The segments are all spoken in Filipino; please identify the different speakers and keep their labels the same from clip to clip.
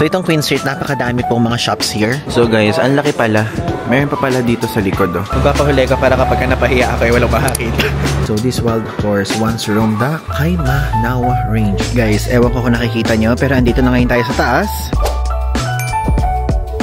Speaker 1: So itong Queen Street, napakadami pong mga shops here. So guys, ang laki pala. Meron pa pala dito sa likod, oh. Magpapahuli ka para kapag napahiya ako ay walang makakita. So this wild horse once roamed the Kaimanawa Range. Guys, ewan ko kung nakikita nyo, pero andito na ngayon tayo sa taas.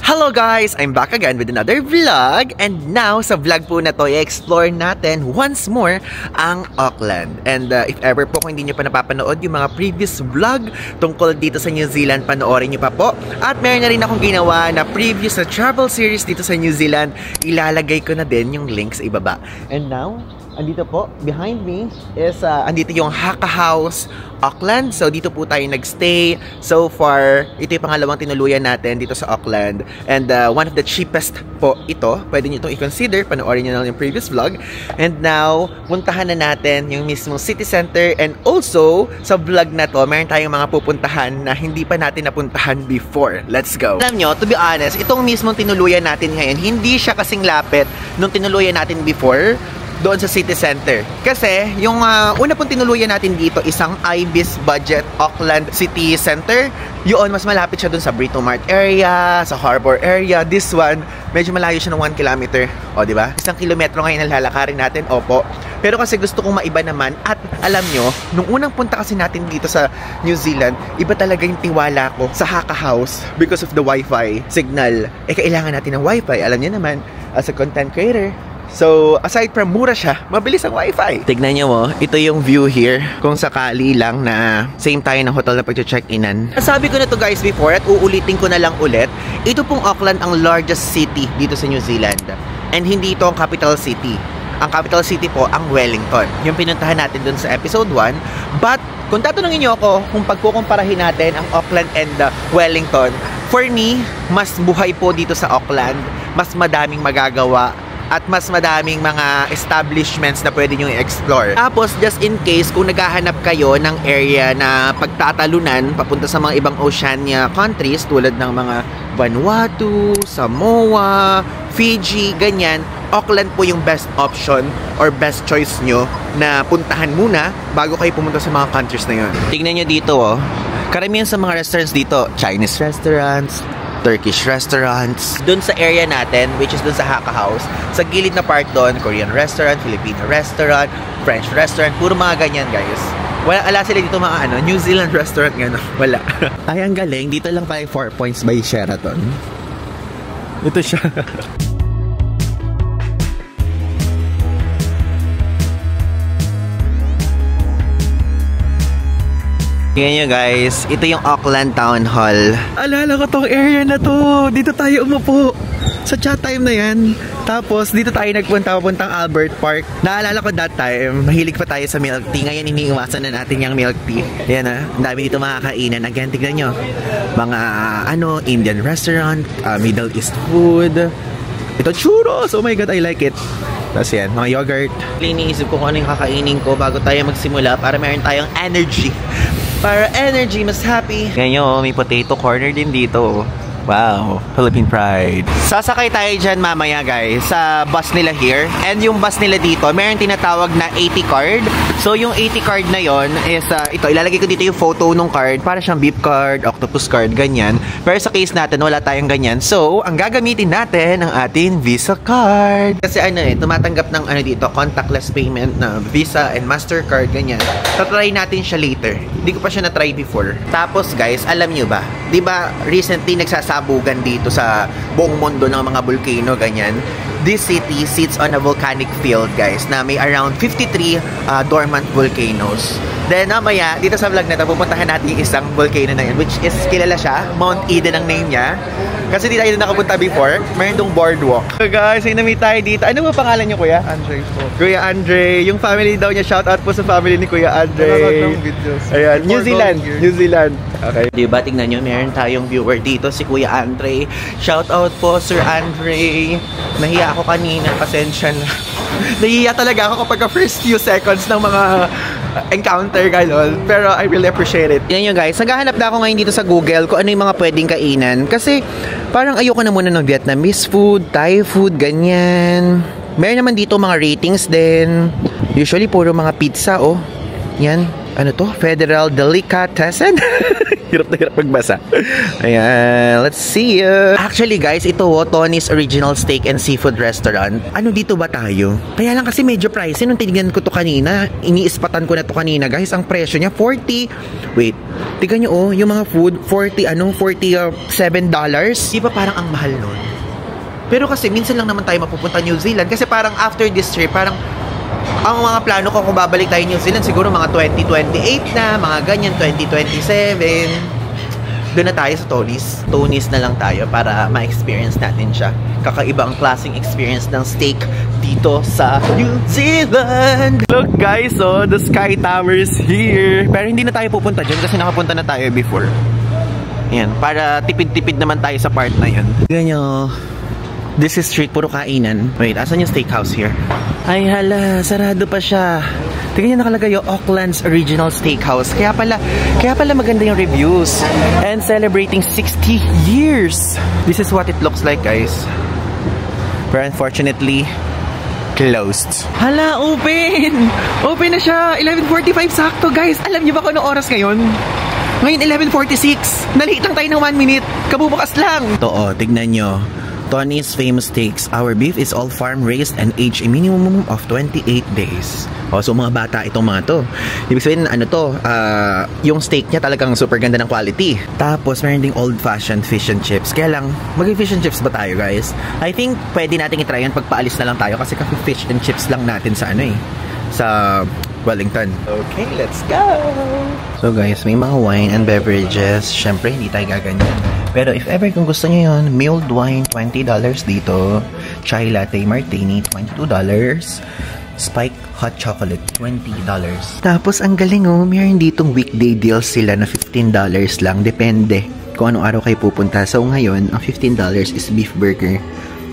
Speaker 1: Hello guys! I'm back again with another vlog. And now, sa vlog po na to, i-explore natin once more ang Auckland. And if ever po kung hindi nyo pa napapanood yung mga previous vlog tungkol dito sa New Zealand, panoorin nyo pa po. At meron na rin akong ginawa na previous na travel series dito sa New Zealand. Ilalagay ko na din yung link sa ibaba. And now, andito po, behind me is, andito yung Haka House, Auckland. So, dito po tayo nagstay. So far, ito yung pangalawang tinuluyan natin dito sa Auckland. And one of the cheapest po ito. Pwede nyo itong i-consider. Panoorin nyo na yung previous vlog. And now, puntahan na natin yung mismong city center. And also, sa vlog na to, meron tayong mga pupuntahan na hindi pa natin napuntahan before. Let's go! Alam nyo, to be honest, itong mismong tinuluyan natin ngayon, hindi siya kasing lapit nung tinuluyan natin before doon sa city center. Kasi, yung una pong tinuluyan natin dito, isang Ibis Budget Auckland City Center. Yun, mas malapit siya doon sa Britomart area, sa Harbour area. This one, medyo malayo siya ng 1 kilometer. O, di ba? 1 kilometro ngayon ang lalakarin natin. Opo. Pero kasi gusto kong maiba naman. At alam nyo, nung unang punta kasi natin dito sa New Zealand, iba talaga yung tiwala ko sa Haka House because of the Wi-Fi signal. Eh, kailangan natin ng Wi-Fi. Alam nyo naman, as a content creator, so, aside from mura siya, mabilis ang Wi-Fi. Tignan nyo mo, ito yung view here. Kung sakali lang na same tayo ng hotel na pag-check-inan. Sabi ko na to guys before at uulitin ko na lang ulit. Ito pong Auckland ang largest city dito sa New Zealand. And hindi ito ang capital city. Ang capital city po ang Wellington. Yung pinuntahan natin dun sa episode 1. But, kung tatanungin nyo ako kung pagkukumparahin natin ang Auckland and Wellington, for me, mas buhay po dito sa Auckland. Mas madaming magagawa at mas madaming mga establishments na pwede nyo i-explore. Tapos, just in case, kung naghahanap kayo ng area na pagtatalunan papunta sa mga ibang Oceania countries tulad ng mga Vanuatu, Samoa, Fiji, ganyan, Auckland po yung best option or best choice nyo na puntahan muna bago kayo pumunta sa mga countries na yun. Tingnan nyo dito, oh. Karamihan sa mga restaurants dito, Chinese restaurants, Turkish restaurants. Doon sa area natin, which is doon sa Haka House, sa gilid na part doon, Korean restaurant, Filipino restaurant, French restaurant, puro mga ganyan guys. Wala sila dito mga New Zealand restaurant gano'n. Wala. Ay, ang galing. Dito lang tayo 4 points by Sheraton. Ito siya. Tingnan nyo guys, ito yung Auckland Town Hall. Alala ko tong area na to. Dito tayo umupo. Sa chat time na yan. Tapos dito tayo nagpunta papuntang Albert Park. Naalala ko that time, mahilig pa tayo sa milk tea. Ngayon iniiwasan na natin yung milk tea. Yan ang dami dito makakainan. Again, tignan nyo. Mga Indian restaurant, Middle East food. Ito churros! Oh my god, I like it. Tapos yan, mga yogurt. Iniisip ko kung ano yung kakainin ko bago tayo magsimula para meron tayong energy. Para energy, mas happy. Ganyan, may potato corner din dito. Wow, Philippine pride. Sasakay tayo dyan mamaya guys sa bus nila here. And yung bus nila dito, mayroon tinatawag na 80 card. So yung 80 card na yon is ito, ilalagay ko dito yung photo ng card. Para siyang beep card, octopus card, ganyan. Pero sa case natin, wala tayong ganyan. So, ang gagamitin natin ang ating Visa card. Kasi tumatanggap ng dito, contactless payment na Visa and Mastercard, ganyan. Tatry natin siya later. Hindi ko pa siya na-try before. Tapos guys, alam nyo ba? Diba recently nagsasabugan dito sa buong mundo ng mga volcano, ganyan. This city sits on a volcanic field, guys, na may around 53 dormant volcanoes. Then, mamaya, dito sa vlog na ito, pupuntahan natin yung isang volcano na yun, which is, kilala siya, Mount Eden ang name niya. Kasi di tayo nakapunta before, mayroon dong boardwalk. So guys, ay na-meet tayo dito. Ano ba pangalan niyo, Kuya?
Speaker 2: Andre po.
Speaker 1: Kuya Andre, yung family daw niya, shout out po sa family ni Kuya Andre. Ayan, New Zealand. New Zealand. Okay. Diba, tingnan nyo, meron tayong viewer dito, si Kuya Andre. Shout out po, Sir Andre. Nahiya ako kanina, pasensya na. Nahiya talaga ako kapag first few seconds ng mga encounter gano'n. Pero I really appreciate it. Yan yun guys, naghahanap na ako ngayon dito sa Google kung ano yung mga pwedeng kainan. Kasi parang ayoko na muna ng Vietnamese food, Thai food, ganyan. Meron naman dito mga ratings din. Usually puro mga pizza, oh. Yan. Ano to? Federal Delicatessen? Hirap na hirap magbasa. Ayan, let's see. Actually guys, ito Tony's Original Steak and Seafood Restaurant. Ano dito ba tayo? Kaya lang kasi medyo pricey nung tinignan ko to kanina. Iniispatan ko na to kanina guys. Ang presyo niya 40. Wait, tignan nyo yung mga food 47 $. Di ba parang ang mahal nun? Pero kasi minsan lang naman tayo mapupunta New Zealand kasi parang after this trip, parang ang mga plano ko kung babalik tayo New Zealand siguro mga 2028 na, mga ganyan 2027. Doon na tayo sa Tony's na lang tayo para ma-experience natin siya. Kakaibang klaseng experience ng steak dito sa New Zealand. Look guys, oh, the Sky Tower is here. Pero hindi na tayo pupunta dyan kasi nakapunta na tayo before. Ayan, para tipid-tipid naman tayo sa part na yun. Ganyan. This is street, puro kainan. Wait, asan yung steakhouse here? Ay hala, sarado pa siya. Tingnan nyo nakalagay yung Auckland's Original Steakhouse. Kaya pala maganda yung reviews. And celebrating 60 years. This is what it looks like, guys. But unfortunately, closed. Hala, open! Open na siya! 11:45 sakto, guys. Alam niyo ba kung anong oras ngayon? Ngayon, 11:46. Nalate lang tayo ng 1 minute. Kabubukas lang. Ito, tignan nyo. Tony's famous steaks. Our beef is all farm-raised and aged a minimum of 28 days. Oh, so mga bata itong mga to. Ibig sabihin, ano to, yung steak niya talagang super ganda ng quality. Tapos, meron ding old-fashioned fish and chips. Kaya lang, mag-fish and chips ba tayo, guys? I think, pwede natin itry yan pagpaalis na lang tayo kasi fish and chips lang natin sa sa Wellington. Okay, let's go! So guys, may mga wine and beverages. Syempre, hindi tayo gaganyan. Pero if ever kung gusto nyo yun, mulled wine, $20 dito. Chai latte martini, $22. Spike hot chocolate, $20. Tapos, ang galing mayroon ditong weekday deals sila na $15 lang. Depende kung anong araw kayo pupunta. So, ngayon, ang $15 is beef burger.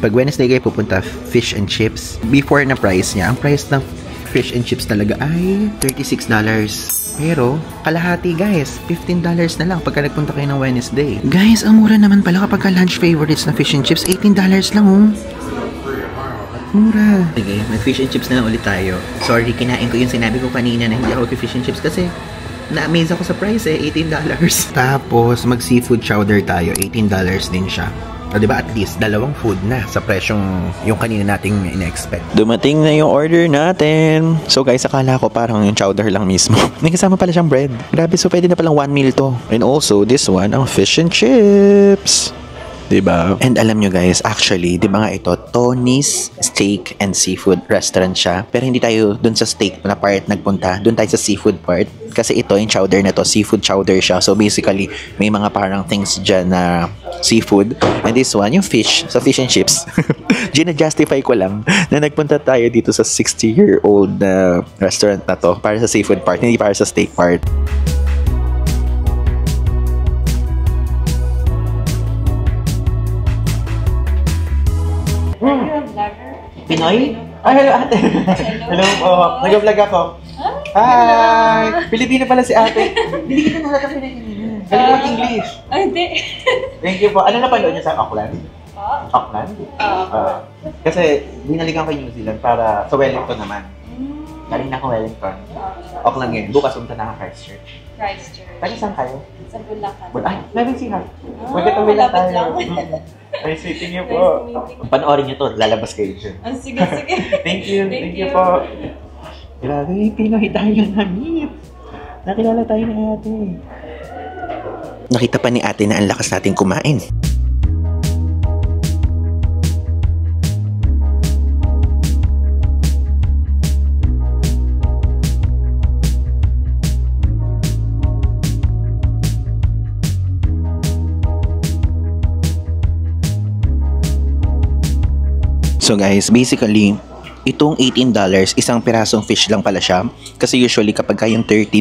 Speaker 1: Pag Wednesday kayo pupunta, fish and chips. Before na price niya, ang price ng fish and chips talaga ay $36. Pero, kalahati guys, $15 na lang pagka nagpunta kayo ng Wednesday. Guys, ang mura naman pala kapag lunch favorites na fish and chips, $18 lang Mura. Sige, mag-fish and chips na lang ulit tayo. Sorry, kinain ko yung sinabi ko kanina na hindi ako mag-fish and chips kasi na-amaze ako sa price $18. Tapos, mag-seafood chowder tayo, $18 din siya. O diba, at least, dalawang food na sa presyong yung kanina nating in-expect. Dumating na yung order natin. So guys, akala ko parang yung chowder lang mismo. May kasama pala siyang bread. Grabe, so pwede na palang 1 meal to. And also, this one, ang fish and chips. Diba? And alam nyo guys, actually, di ba nga ito, Tony's Steak and Seafood Restaurant siya. Pero hindi tayo dun sa steak na part nagpunta. Dun tayo sa seafood part. Kasi ito, yung chowder na to, seafood chowder siya. So basically, may mga parang things dyan na seafood. And this one, yung fish, sa fish and chips. Gina-justify ko lang na nagpunta tayo dito sa 60-year-old na restaurant na to para sa seafood part, hindi para sa steak part. Pinoy? Ay, hello ate. Hello po. Nag-vlog ako. Hi! Pilipino pala si ate. Hindi kita nakaka Pilipino. Galing mo English.
Speaker 2: Hindi.
Speaker 1: Thank you po. Ano napanood niyo sa Auckland? Auckland? Kasi binalikan ko yung New Zealand para sa Wellington naman. Galing na ako Wellington. Auckland ngayon. Bukas punta na ka Christchurch.
Speaker 2: Christchurch.
Speaker 1: Tayo saan kayo?
Speaker 2: Sa Bulacan.
Speaker 1: Ay, meron siya. Magkatabi lang tayo. Nice meeting you po. Panoorin niyo to, lalabas kayo dyan.
Speaker 2: Sige, sige.
Speaker 1: Thank you, thank you po. Grabe, Pinoy tayo na-meet. Nakilala tayo ni ate. Nakita pa ni ate na ang lakas natin kumain. So guys, basically, itong $18, isang pirasong fish lang pala siya. Kasi usually kapag yung $30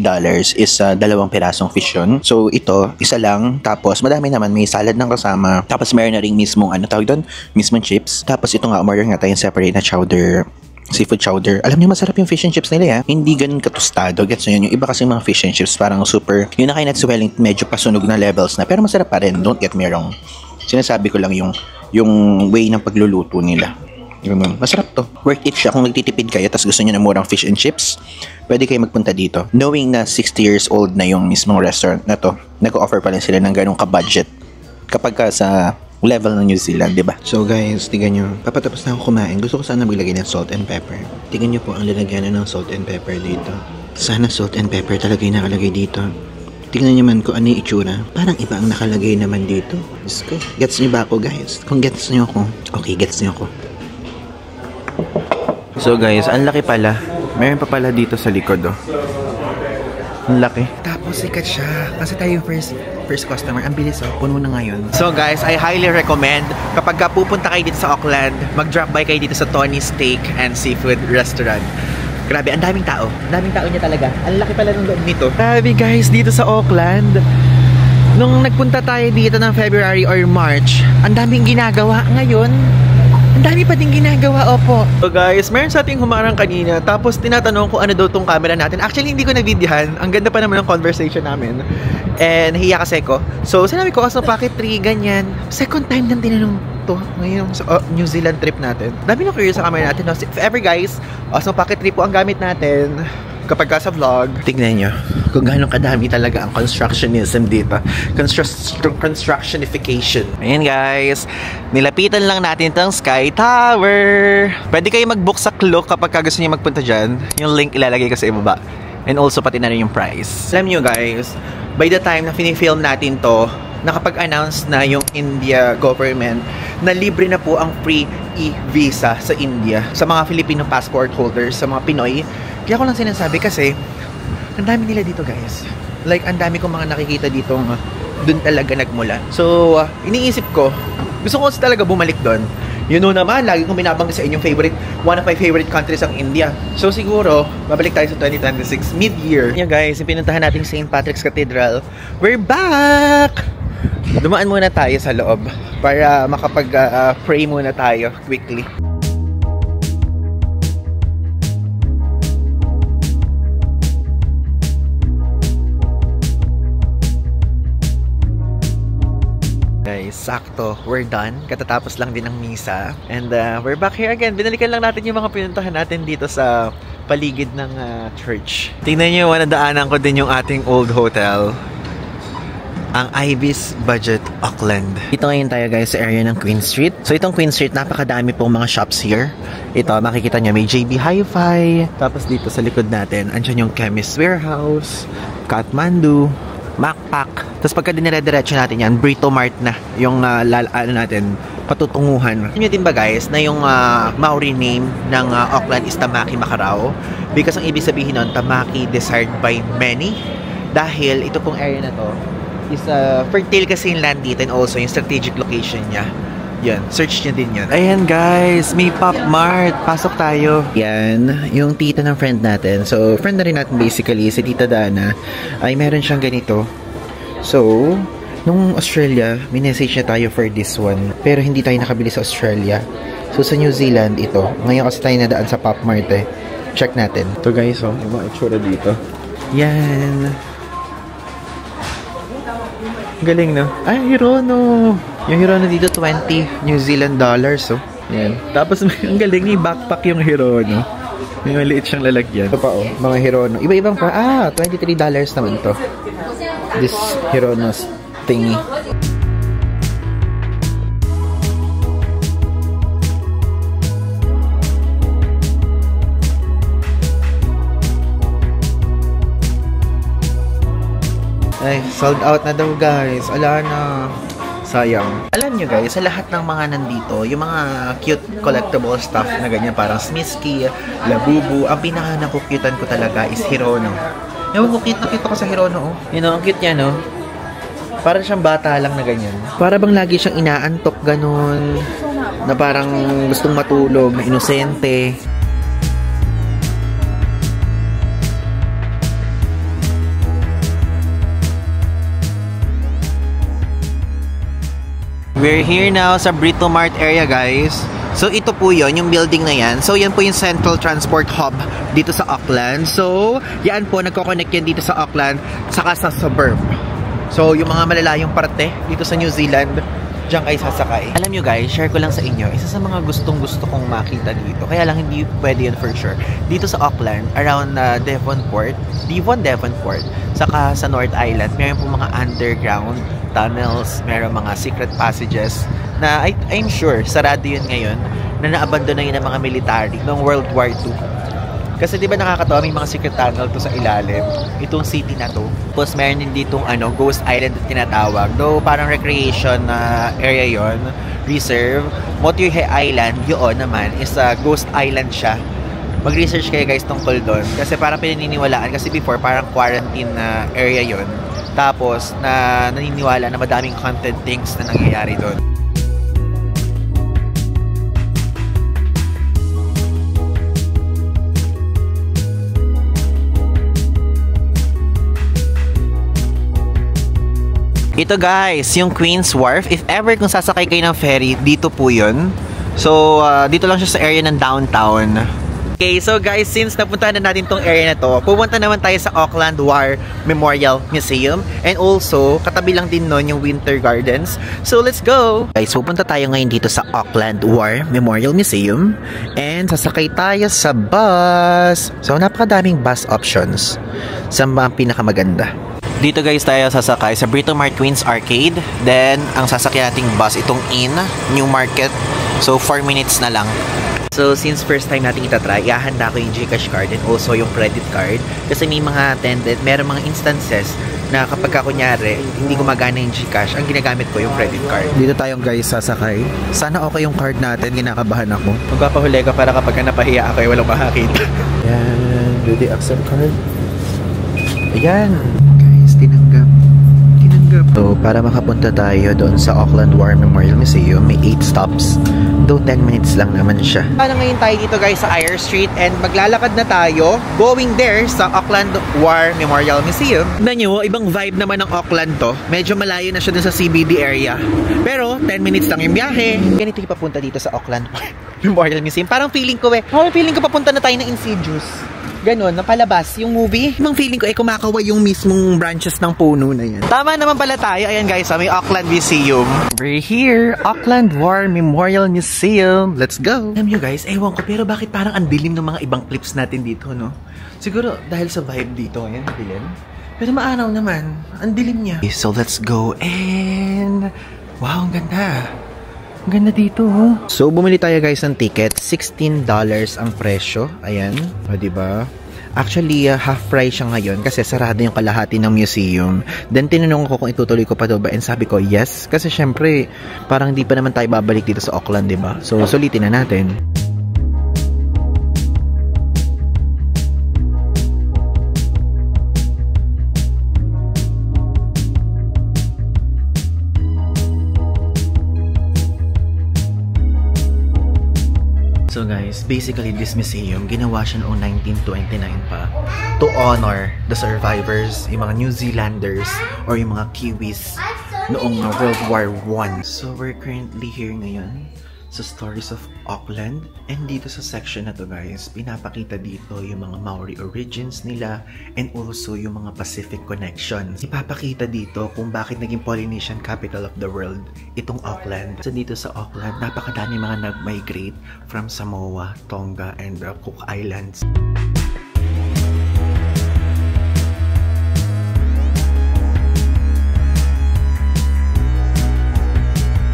Speaker 1: is dalawang pirasong fish yun. So ito, isa lang. Tapos madami naman, may salad ng kasama. Tapos meron na rin mismong, ano tawag doon? Mismong chips. Tapos ito nga, umorder nga tayong separate na chowder. Seafood chowder. Alam niyo, masarap yung fish and chips nila, ha? Hindi ganun katostado. Gets nyo yun? Yung iba kasi mga fish and chips, parang super, yun na kayo natin sa Wellington, medyo pasunog na levels na. Pero masarap pa rin. Don't get me wrong. Sinasabi ko lang yung way ng pagluluto nila. Masarap to. Worth it siya kung nagtitipid kayo tapos gusto niyo ng murang fish and chips.
Speaker 2: pwede kayo magpunta dito. Knowing na 60 years old na yung mismong restaurant na to, nag-offer pa rin sila ng ganong ka-budget kapag ka sa level ng New Zealand, di ba? So guys, tingnan nyo. Papatapos na ako kumain. Gusto ko sana maglagay ng salt and pepper. Tingnan nyo po ang lalagyan ng salt and pepper dito. Sana salt and pepper talaga yung nakalagay dito. Tingnan nyo man kung ano yung itsura. Parang iba ang nakalagay naman dito. Diyos ko. Gets nyo ba ako, guys? Kung gets nyo ako. Okay, gets nyo ako. So guys, ang laki pala. Meron pa pala dito sa likod, oh. Ang laki. Tapos sikat siya. Kasi tayo yung first customer. Ang bilis, oh. Puno na ngayon. So guys, I highly recommend kapag pupunta kayo dito sa Auckland, mag-drop by kayo dito sa Tony's Steak and Seafood Restaurant. Grabe, ang daming tao. Ang daming tao niya talaga. Ang laki pala ng loob nito. Grabe guys, dito sa Auckland. Nung nagpunta tayo dito ng February or March, ang daming ginagawa. Ngayon, ang dami pa din ginagawa, opo. So guys, meron sa ating humarang kanina. Tapos tinatanong kung ano daw tong camera natin. Actually, hindi ko na-videohan. Ang ganda pa naman ng conversation namin. And hiya kasi ko. So sinabi ko, Osmo Pocket 3, ganyan. Second time nang tinanong to ngayon sa New Zealand trip natin. Dami na curious sa camera natin. No? If ever guys, Osmo Pocket 3 po ang gamit natin kapag ka sa vlog. Tignan nyo kung gaano kadami talaga ang constructionism dito. Constructionification. Ayan guys, nilapitan lang natin itong Sky Tower. Pwede kayo mag-book sa Klook kapag gusto niyo magpunta dyan. Yung link ilalagay ko sa ibaba. And also pati na rin yung price. Alam nyo guys, by the time na film natin to, nakapag-announce na yung India government na libre na po ang free e-visa sa India sa mga Filipino passport holders, sa mga Pinoy. Kaya ko lang sinasabi kasi ang dami nila dito guys. Like, ang dami kong mga nakikita dito dun talaga nagmula. So, iniisip ko, gusto ko talaga bumalik dun. You know naman, lagi kong binabanggit sa inyo one of my favorite countries ang India. So, siguro, babalik tayo sa 2026, mid-year. Yan guys, yung pinuntahan natin St. Patrick's Cathedral. We're back! Dumaan muna tayo sa loob para makapag-pray muna tayo quickly. Guys, sakto. We're done. Katatapos lang din ng misa. And we're back here again. Binalikan lang natin yung mga pinuntahan natin dito sa paligid ng church. Tingnan nyo, nadaanan ko din yung ating old hotel. Ang Ibis Budget Auckland. Dito ngayon tayo guys sa area ng Queen Street. So itong Queen Street, napakadami pong mga shops here. Ito, makikita nyo, may JB Hi-Fi. Tapos dito sa likod natin, andyan yung Chemist Warehouse, Kathmandu, Macpac. Tapos pagka dinire-diretso natin yan, Brito Mart na yung natin, patutunguhan. Nyo din ba guys, na yung Maori name ng Auckland is Tamaki Makarao? Because ang ibig sabihin nun, Tamaki desired by many. Dahil ito pong area na to, is fertile kasi yung land dito and also yung strategic location niya. Yan, search nyo din yan. Ayan guys, may Pop Mart. Pasok tayo. Yan, yung tita ng friend natin. So, friend na rin natin basically, si Tita Dana, ay meron siyang ganito. So, nung Australia, minessage na tayo for this one. Pero hindi tayo nakabili sa Australia. So, sa New Zealand, ito. Ngayon kasi tayo nadaan sa Pop Mart eh. Check natin. Ito guys, oh, yung mga itsura dito. Yan. Galing, no? Ay, Hirono! Yung Hirono dito, 20 New Zealand dollars, oh. Yan. Tapos, ang galing, yung backpack yung Hirono. May maliit siyang lalagyan. Ito pa, oh. Mga Hirono. Iba-ibang pa. $23 naman to. This Hirono's thingy. Ay, sold out na daw guys. Ala na. Sayang. Alam nyo guys, sa lahat ng mga nandito, yung mga cute collectible stuff na ganyan, parang Smisky, Labubu, ang pinaka-nakukyutan ko talaga is Hirono. Ewan ko, cute na cute ako sa Hirono, oh. You know, ang cute niya, no? Parang siyang bata lang na ganyan. Para bang lagi siyang inaantok ganun, na parang gustong matulog, na inosente. We're here now sa Brito Mart area guys. So ito po yon, yung building na yan. So yan po yung Central Transport Hub dito sa Auckland. So yan po, nagko-connect yan dito sa Auckland saka sa suburb. So yung mga malalayong parte dito sa New Zealand,
Speaker 1: diyan kayo sasakay. Alam nyo guys, share ko lang sa inyo, isa sa mga gustong-gusto kong makita dito, kaya lang hindi pwede yun for sure. Dito sa Auckland, around Devonport, saka sa North Island, meron po mga underground tunnels, meron mga secret passages na I'm sure sarado yun ngayon na naabandon na yun ng mga military noong World War II. Kasi di ba nakakatawa, may mga secret tunnel to sa ilalim, itong city na to. Tapos meron din ditong Ghost Island na tinatawag. Though parang recreation area yon, reserve. Motuihe Island, yun naman, is a ghost island siya. Mag-research kayo guys tungkol doon. Kasi parang pinaniniwalaan, kasi before parang quarantine na area yon. Tapos naniniwala na madaming haunted things na nangyayari doon. Ito guys, yung Queen's Wharf. If ever kung sasakay kayo ng ferry, dito po yun. So, dito lang siya sa area ng downtown. Okay, so guys, since napuntahan na natin tong area na to, pupunta naman tayo sa Auckland War Memorial Museum. And also, katabi lang din nun yung Winter Gardens. So, let's go! Guys, pupunta tayo ngayon dito sa Auckland War Memorial Museum. And sasakay tayo sa bus. So, napakadaming bus options. Saan ba ang pinakamaganda? Dito guys tayo sasakay sa Britomart Queen's Arcade. Then, ang sasakyan nating bus, itong Newmarket. So, 4 minutes na lang. So, since first time natin itatry, ihahanda ko yung GCash card and also yung credit card. Kasi may mga attended, meron mga instances na kapag kunyari, hindi gumagana yung GCash, ang ginagamit ko yung credit card. Dito tayong guys sasakay. Sana okay yung card natin, ginakabahan ako. Magpapahuli ka para kapag napahiya ako, walang makakita. Yan, do they accept card? Ayan. Tinanggap. So, para makapunta tayo doon sa Auckland War Memorial Museum, may 8 stops. Though 10 minutes lang naman siya. Paano ngayon tayo dito guys sa Eyre Street and maglalakad na tayo going there sa Auckland War Memorial Museum. Tignan nyo, ibang vibe naman ng Auckland to. Medyo malayo na siya doon sa CBD area. Pero 10 minutes lang yung biyahe. Ganito yung papunta dito sa Auckland War Memorial Museum. Parang feeling ko feeling ko papunta na tayo ng Insidious. Ganon, napalabas yung movie. Ibang feeling ko kumakaway yung mismong branches ng puno na yan. Tama naman pala tayo. Ayan guys, may Auckland Museum. We're here, Auckland War Memorial Museum. Let's go! Alam nyo guys, ewan ko, pero bakit parang ang dilim ng mga ibang clips natin dito, no? Siguro dahil sa vibe dito. Ayan, dilim. Pero maaraw naman. Ang dilim niya. Okay, so let's go and... Wow, ang ganda. Ang ganda dito, oh. So, bumili tayo guys ng ticket. $16 ang presyo. Ayan. O, diba? Actually, half price siya ngayon kasi sarado yung kalahati ng museum. Then, tinanong ko kung itutuloy ko pa daw ba. And sabi ko, yes. Kasi syempre, parang di pa naman tayo babalik dito sa Auckland, diba? So, sulitin na natin. So guys, basically this museum, ginawa siya noong 1929 pa to honor the survivors, yung mga New Zealanders or yung mga Kiwis noong World War I. So we're currently here ngayon sa Stories of Auckland. And dito sa section na to guys, pinapakita dito yung mga Maori origins nila and also yung mga Pacific connections. Ipapakita dito kung bakit naging Polynesian capital of the world itong Auckland. So dito sa Auckland, napakadami mga nag-migrate from Samoa, Tonga, and Cook Islands.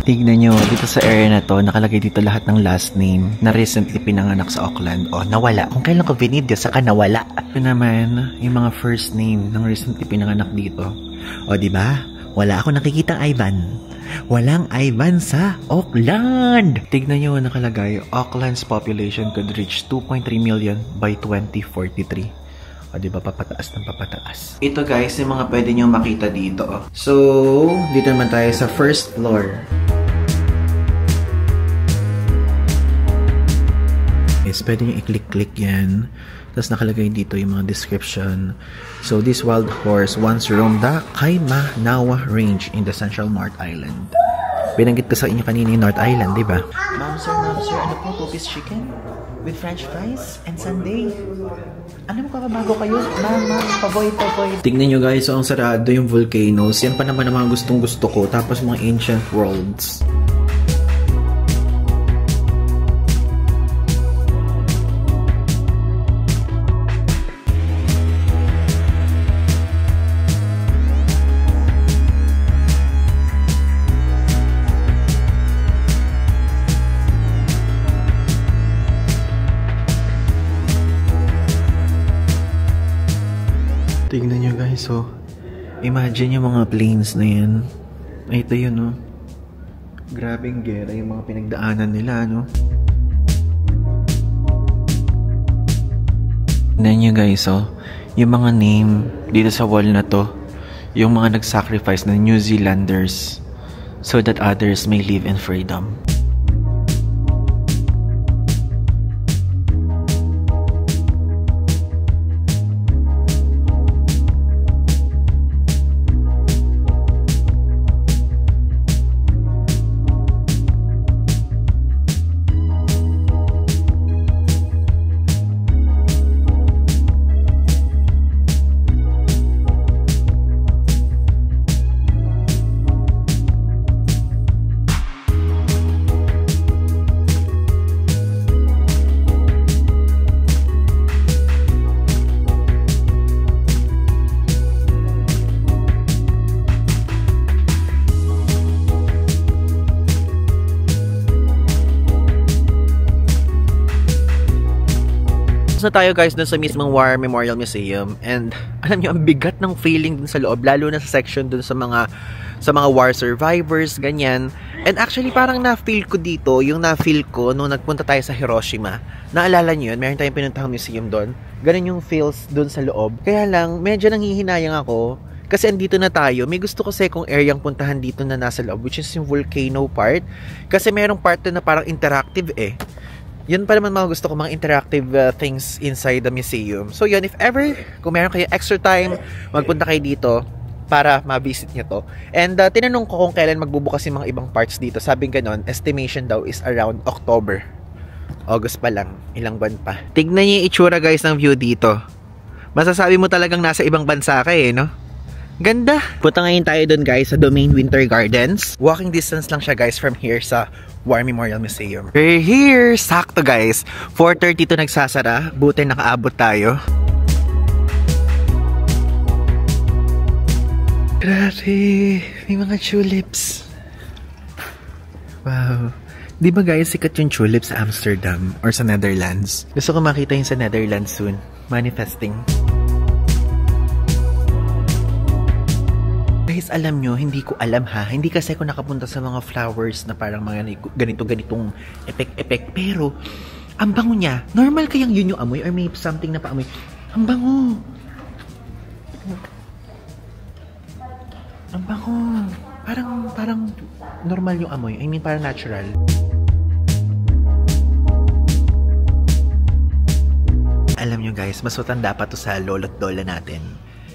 Speaker 1: Tignan nyo, dito sa area na to, nakalagay dito lahat ng last name na recently pinanganak sa Auckland. O, nawala. Kung kailan ko binidyo, saka nawala. Ito naman, yung mga first name ng recently pinanganak dito. O, diba? Wala ako nakikita Ivan. Walang Ivan sa Auckland! Tignan nyo, nakalagay, Auckland's population could reach 2.3 million by 2043. O, diba, papataas ng papataas. Ito guys, yung mga pwede nyo makita dito. So, dito naman tayo sa first floor. Yes, pwede nyo i-click-click yan. Tapos nakalagay dito yung mga description. So, this wild horse once roamed the Kaimanawa Range in the Central North Island.
Speaker 2: Binanggit ko sa inyo kanina yung North Island, di ba? Ma'am sir, ano po? 2-piece chicken? With french fries and sundae. Ano mo kakabago kayo? Ma'am, pavoy. Tingnan nyo guys, so ang sarado yung volcanoes. Yan pa naman ang mga gustong gusto ko. Tapos mga ancient worlds. Tignan nyo guys, so imagine yung mga plains na yan. Ay, ito yun, no? Grabing gera yung mga pinagdaanan nila, no? Tignan nyo guys, so yung mga name dito sa wall na to, yung mga nag-sacrifice na New Zealanders so that others may live in freedom. Na tayo guys dun sa mismong War Memorial Museum, and alam nyo, ang bigat ng feeling dun sa loob, lalo na sa section dun sa mga war survivors, ganyan. And actually parang na-feel ko dito yung na-feel ko nung nagpunta tayo sa Hiroshima. Naalala nyo yun, meron tayong pinuntahang museum dun, ganun yung feels dun sa loob. Kaya lang medyo nanghihinayang ako kasi andito na tayo. May gusto ko kung area ang puntahan dito na nasa loob, which is yung volcano part, kasi merong part na parang interactive eh. Yun pa naman mga gusto ko, mga interactive things inside the museum. So yun, if ever, kung meron kayo extra time, magpunta kayo dito para ma-visit nyo to. And tinanong ko kung kailan magbubukas yung mga ibang parts dito. Sabing ganon, estimation daw is around October. August pa lang, ilang buwan pa. Tignan nyo yung itsura guys ng view dito. Masasabi mo talagang nasa ibang bansa ka eh, no? Ganda! Punta ngayon tayo dun guys sa Domain Winter Gardens. Walking distance lang siya guys from here sa War Memorial Museum. We're here! Sakto guys! 4:30 to nagsasara. Buti nakaabot tayo. Grabe! May mga tulips. Wow! Di ba guys, sikat yung tulips sa Amsterdam or sa Netherlands? Gusto ko makita yung sa Netherlands soon. Manifesting. Guys, alam nyo, hindi ko alam ha. Hindi kasi ako nakapunta sa mga flowers na parang mga ganitong epek-epek. Pero, ang bango niya. Normal kayang yun yung amoy or may something na paamoy. Ang bango. Ang bango. Parang normal yung amoy. I mean, parang natural. Alam nyo guys, mas matanda pa to sa lolo't lola natin.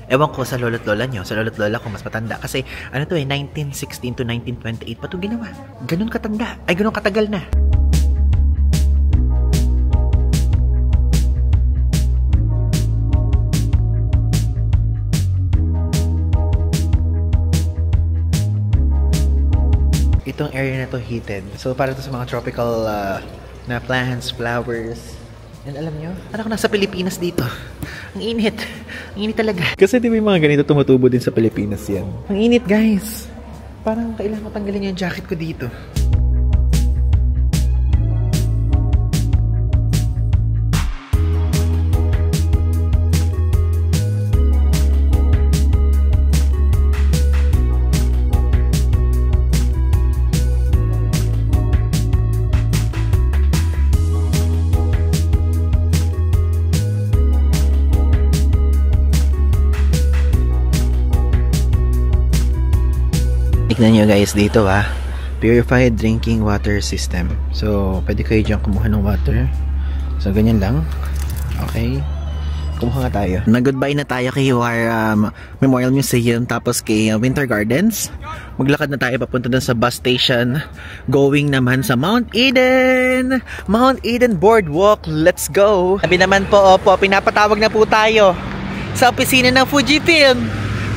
Speaker 2: Ewan ko sa lolo't lola nyo, sa lolo't lola ko mas matanda. Kasi ano to eh, 1916 to 1928 pa to ginawa. Ganun katanda. Ay, ganun katagal na. Itong area na to heated. So para to sa mga tropical na plants, flowers. And alam nyo, parang nasa Pilipinas dito. Ang init. Ang init talaga. Kasi di ba yung mga ganito tumutubo din sa Pilipinas yan. Ang init guys. Parang kailangan ko tanggalin yung jacket ko dito. Tignan nyo guys dito ha, purified drinking water system. So pwede kayo dyan kumuha ng water. So ganyan lang. Okay, kumuha nga tayo. Nag-goodbye na tayo kay UR Memorial Museum tapos kay Winter Gardens. Maglakad na tayo papunta dun sa bus station. Going naman sa Mount Eden! Mount Eden Boardwalk. Let's go! Sabi naman po, opo, pinapatawag na po tayo sa opisina ng Fujifilm.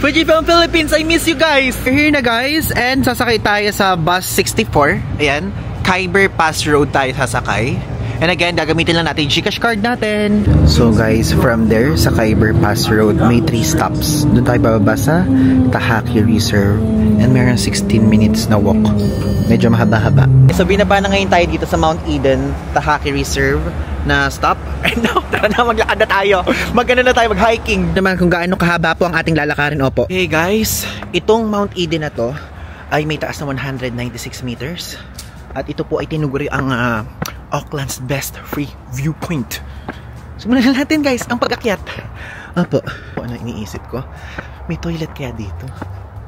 Speaker 2: Fujifilm Philippines, I miss you guys! We're here na guys, and sasakay tayo sa bus 64. Ayan, Khyber Pass Road tayo sasakay. And again, gagamitin lang natin yung GCash card natin. So guys, from there sa Khyber Pass Road, may 3 stops. Doon tayo bababa sa Tahaki Reserve. And meron 16 minutes na walk. Medyo mahaba-haba. So binaba na ngayon tayo dito sa Mount Eden, Tahaki Reserve na stop. And now, tara na, maglakad na tayo. Mag-ano na tayo, mag-hiking. Naman kung gaano kahaba po ang ating lalakarin, opo. Hey guys, itong Mount Eden na to ay may taas na 196 meters. At ito po ay tinuguri ang Auckland's best free viewpoint. Simulan na natin guys ang pag-akyat. Opo, ano iniisip ko? May toilet kaya dito?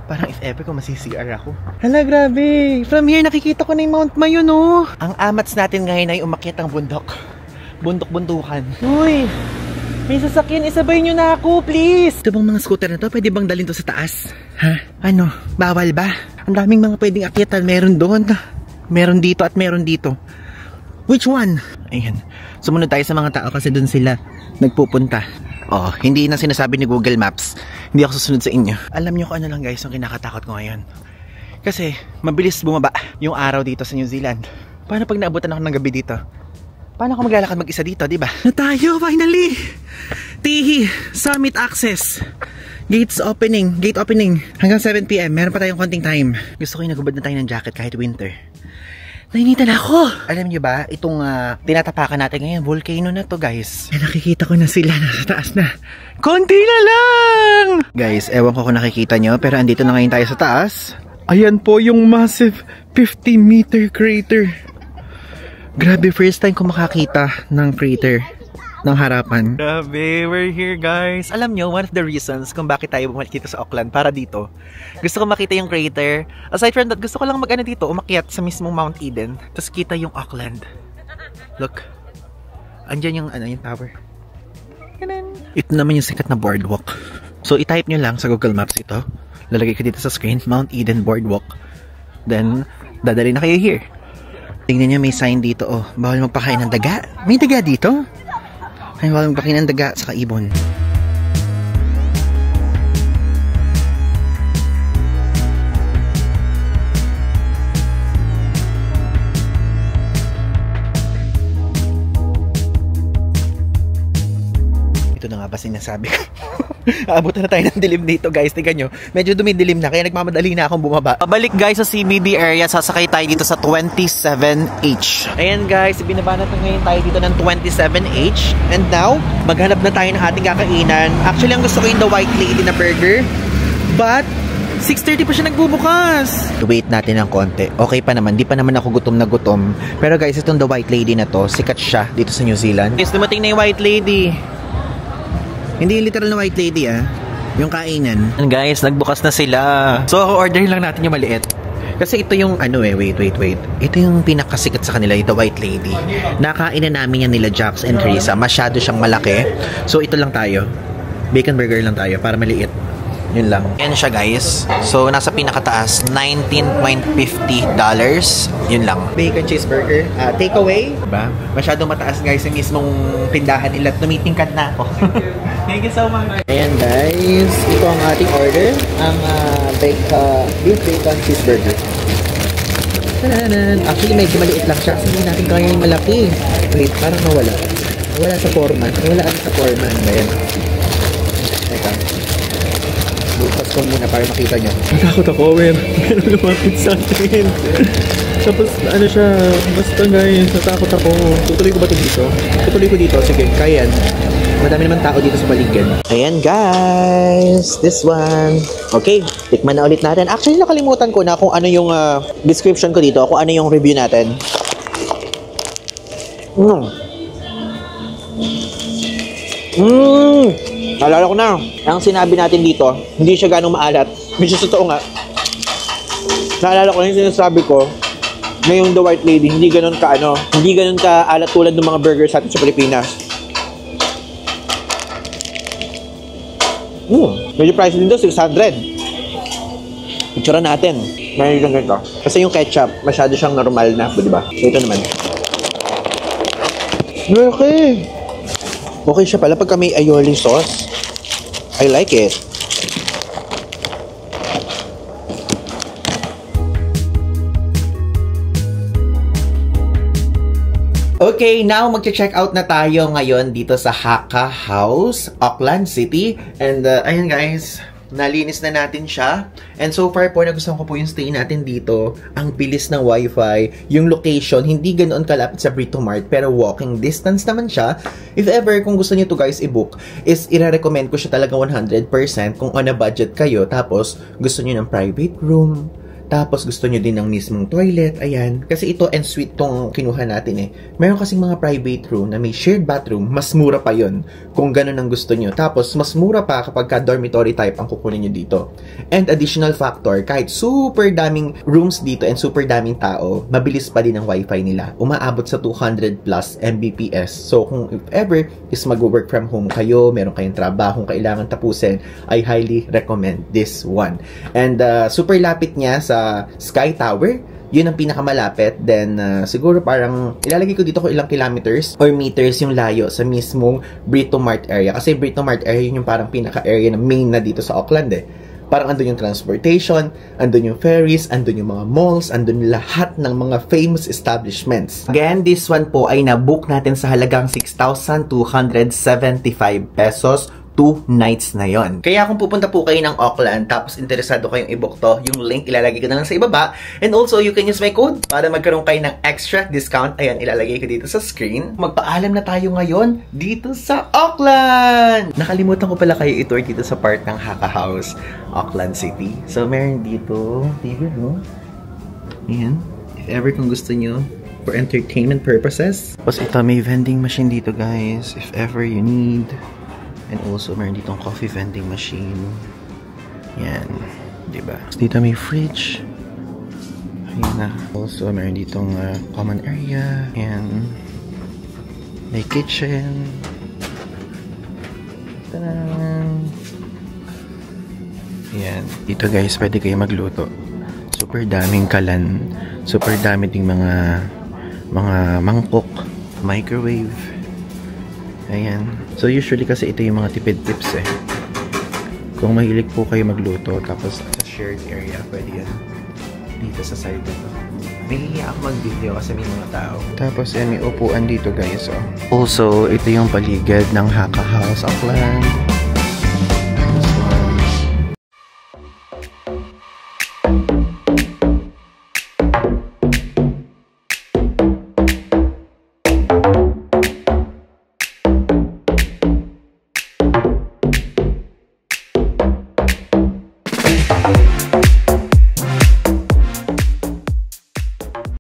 Speaker 2: Parang if ever ko masisiR ako. Hala, grabe! From here nakikita ko na yung Mount Mayon, oh! Ang amats natin ngayon ay umakyat ang bundok. Bundok-bundukan. Uy! May sasakyan, isabay nyo na ako, please! Ito bang mga scooter na to? Pwede bang dalhin to sa taas? Ha? Ano? Bawal ba? Ang daming mga pwedeng akyatan. Meron doon. Meron dito at meron dito. Which one? Ayan. Sumunod tayo sa mga tao kasi dun sila nagpupunta. Oh, hindi na sinasabi ni Google Maps. Hindi ako susunod sa inyo. Alam nyo kung ano lang guys, yung kinakatakot ko ngayon. Kasi mabilis bumaba yung araw dito sa New Zealand. Paano pag naabutan ako ng gabi dito? Paano ako maglalakad mag-isa dito, diba? Na tayo, finally! Tihi, Summit Access. Gate opening. Hanggang 7 PM. Meron pa tayong konting time. Gusto ko yung nagubad na tayo ng jacket kahit winter. Nainitan ako! Alam nyo ba, itong tinatapakan natin ngayon, volcano na to guys. Ay, nakikita ko na sila, nasa taas na. Konti na lang! Guys, ewan ko kung nakikita nyo, pero andito na ngayon tayo sa taas. Ayan po yung massive 50-meter crater. Grabe, first time ko makakita ng crater ng harapan. Grabe, we're here guys. Alam nyo, one of the reasons kung bakit tayo bumalik dito sa Auckland para dito. Gusto ko makita yung crater. Aside from that, gusto ko lang mag-ano dito, umakyat sa mismong Mount Eden. Tapos kita yung Auckland. Look. Andyan yung, yung tower. Ganun. Ito naman yung sikat na boardwalk. So, i-type nyo lang sa Google Maps ito. Lalagay ko dito sa screen, Mount Eden Boardwalk. Then, dadali na kayo here. Tingnan nyo, may sign dito, oh. Bawal magpakain ng daga. May daga dito? Ay, bawal magpakain ng daga sa ibon. Ito na nga ba sinasabi ko? Aabutan na tayo ng dilim dito guys. Tingnan nyo, medyo dumidilim na kaya nagmamadali na akong bumaba. Pabalik guys sa CBD area, sasakay tayo dito sa 27H. Ayan guys, binaba na ngayon tayo dito ng 27H. And now, maghanap na tayo ng ating kakainan. Actually, ang gusto ko yung The White Lady na burger. But 6:30 pa siya nagbubukas. Wait natin ng konti. Okay pa naman, di pa naman ako gutom na gutom. Pero guys, itong The White Lady na to, sikat siya dito sa New Zealand. Guys, dumating na yung White Lady. Hindi yung literal na White Lady yung kainan. And guys, nagbukas na sila. So, orderin lang natin yung maliit. Kasi ito yung wait. Ito yung pinakasikat sa kanila, yung The White Lady. Nakainan namin yan nila Jax and Teresa. Masyado siyang malaki. So, ito lang tayo. Bacon burger lang tayo para maliit. Yun lang. Yan siya guys. So, nasa pinakataas, $19.50. Yun lang. Bacon cheeseburger. Takeaway. Diba? Masyadong mataas guys yung mismong tindahan nila. Tumitingkad na ako. Thank you so much. Ayan guys. Ito ang ating order. Ang beef bacon cheeseburger. Tananan. Actually, medyo maliit lang siya. Kasi hindi natin kaya yung malaki. Wait, parang nawala. Wala sa format. Wala sa format. Ayan. Teka. Bukas ko muna para makita nyo. Natakot ako, meron lumapit sa akin. Tapos, ano siya, basta guys, natakot ako. Tutuloy ko ba ito dito? Tutuloy ko dito, sige, kaya yan. Madami naman tao dito sa paligid. Ayan guys, this one. Okay, tikman na ulit natin. Actually, nakalimutan ko na kung ano yung description ko dito, kung ano yung review natin. Naalala ko na. Ang sinabi natin dito, hindi siya ganong maalat. Medyo totoo nga. Naalala ko na yung sinasabi ko, na yung The White Lady, hindi ganon ka alat tulad ng mga burgers natin sa Pilipinas.
Speaker 1: Medyo pricey din to, 600. Picture natin. Mayroon lang ganito. Kasi yung ketchup, masyado siyang normal na, di ba? Ito naman. Okay. Okay siya pala pagka may aioli sauce. I like it. Okay, now magche-check out na tayo ngayon dito sa Haka House, Auckland City. And ayun guys, nalinis na natin siya. And so far po, nagustuhan ko po yung stay natin dito. Ang bilis ng wifi. Yung location, hindi ganoon kalapit sa Britomart, pero walking distance naman siya. If ever, kung gusto niyo to guys i-book, is i-recommend ko siya talaga 100% kung on a budget kayo. Tapos, gusto niyo ng private room. Tapos, gusto nyo din ng mismong toilet. Ayan. Kasi ito en suite tong kinuha natin eh. Meron kasing mga private room na may shared bathroom. Mas mura pa yon kung ganun ang gusto nyo. Tapos, mas mura pa kapag ka dormitory type ang kukunin nyo dito. And additional factor, kahit super daming rooms dito and super daming tao, mabilis pa din ang wifi nila. Umaabot sa 200 plus Mbps. So, kung if ever is mag-work from home kayo, meron kayong trabahong kailangan tapusin, I highly recommend this one. And super lapit niya sa Sky Tower. Yun ang pinakamalapit. Then, siguro parang ilalagay ko dito kung ilang kilometers or meters yung layo sa mismong Britomart area. Kasi Britomart area yun yung parang pinaka-area na main na dito sa Auckland eh. Parang andun yung transportation, andun yung ferries, andun yung mga malls, andun lahat ng mga famous establishments. Again, this one po ay na-book natin sa halagang 6,275 pesos. 2 nights na yon. Kaya kung pupunta po kayo ng Auckland tapos interesado kayong i-book to, yung link ilalagay ko na lang sa ibaba. And also, you can use my code para magkaroon kayo ng extra discount. Ayan, ilalagay ko dito sa screen. Magpaalam na tayo ngayon dito sa Auckland! Nakalimutan ko pala kayo i-tour dito sa part ng Haka House, Auckland City. So, meron dito, TV, no? Ayan. If ever kung gusto nyo, for entertainment purposes. Tapos ito, may vending machine dito, guys. If ever you need. And also, meron ditong coffee vending machine. Yan. Diba? Dito may fridge. Ayan na. Also, meron ditong common area. Yan. May kitchen. Tadaan! Yan. Dito guys, pwede kayo magluto. Super daming kalan. Super dami ding mga mangkok. Microwave. Ayan. So, usually kasi ito yung mga tipid tips eh. Kung mahilig po kayo magluto, tapos sa shared area, pwede yan. Dito sa side ito. Mahihiya ako mag-video kasi may mga tao. Tapos yan, may upuan dito guys. Oh. Also, ito yung paligid ng Haka House, Auckland.